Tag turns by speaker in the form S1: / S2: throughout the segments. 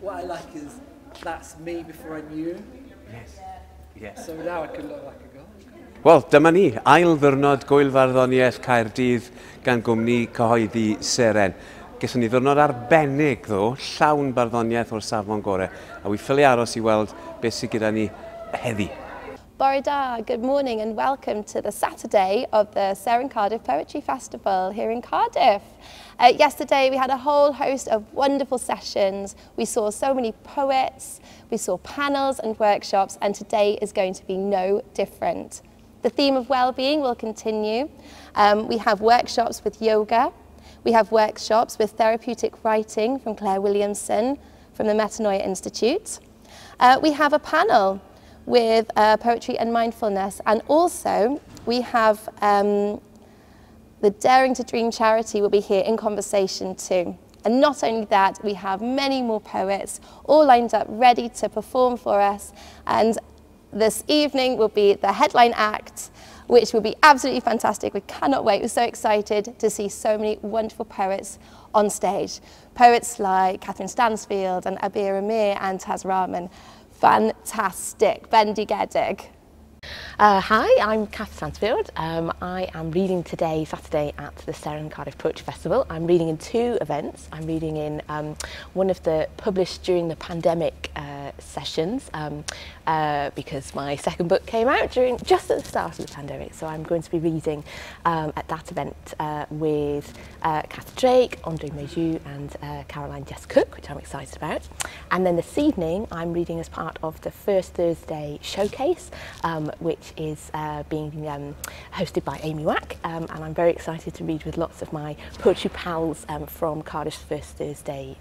S1: what I like is that's me before I knew.
S2: Yes. Yes.
S1: So now I can look like a god.
S2: Wel, dyma ni, ail ddiwrnod gwyl farddoniaeth Caerdydd gan gwmni cyhoeddi Seren. Gesson ni ddiwrnod arbennig ddo, llawn barddoniaeth o'r safon gorau, a wi ffili aros I weld beth sydd gyda ni heddi.
S3: Bore da, good morning and welcome to the Saturday of the Seren Cardiff Poetry Festival here in Cardiff. Yesterday we had a whole host of wonderful sessions. We saw so many poets, we saw panels and workshops, and today is going to be no different. The theme of well-being will continue. We have workshops with yoga, we have workshops with therapeutic writing from Claire Williamson from the Metanoia Institute. We have a panel with poetry and mindfulness, and also we have the Daring to Dream charity will be here in conversation too. And not only that, we have many more poets all lined up ready to perform for us, and this evening will be the headline act, which will be absolutely fantastic. We cannot wait. We're so excited to see so many wonderful poets on stage. Poets like Kathering Stansfield and Abir Amir and Taz Rahman. Fantastic. Bendigedig.
S4: Hi, I'm Katherine Stansfield. I am reading today, Saturday, at the Seren Cardiff Poetry Festival. I'm reading in two events. I'm reading in one of the published during the pandemic sessions because my second book came out just at the start of the pandemic. So I'm going to be reading at that event with Kath Drake, Andre Meju and Caroline Jess Cook, which I'm excited about. And then this evening I'm reading as part of the First Thursday showcase, which is being hosted by Amy Wack, and I'm very excited to read with lots of my poetry pals from Cardiff's First Thursday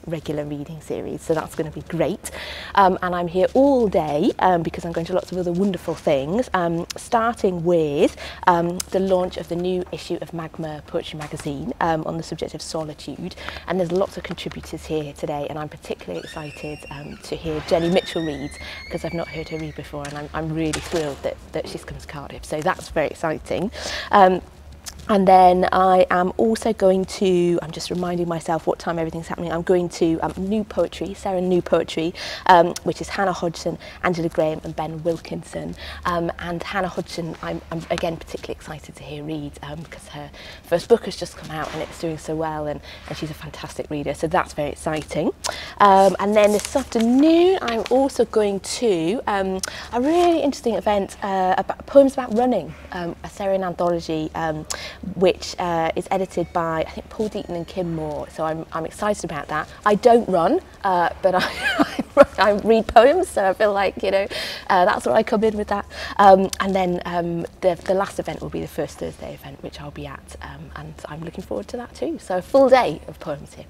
S4: regular reading series, so that's going to be great. And I'm here all day because I'm going to lots of other wonderful things, starting with the launch of the new issue of Magma Poetry Magazine on the subject of solitude, and there's lots of contributors here today, and I'm particularly excited to hear Jenny Mitchell read, because I've not heard her read before, and I'm really thrilled that she's come to Cardiff, so that's very exciting. And then I am also going to, I'm just reminding myself what time everything's happening, I'm going to New Poetry, Seren New Poetry, which is Hannah Hodgson, Angela Graham and Ben Wilkinson. And Hannah Hodgson, I'm again particularly excited to hear read because her first book has just come out and it's doing so well, and she's a fantastic reader, so that's very exciting. And then this afternoon I'm also going to a really interesting event about poems about running, a Seren anthology, which is edited by, I think, Paul Deaton and Kim Moore. So I'm excited about that. I don't run, but I read poems, so I feel like, you know, that's where I come in with that. And then the last event will be the First Thursday event, which I'll be at, and I'm looking forward to that too. So a full day of poems here.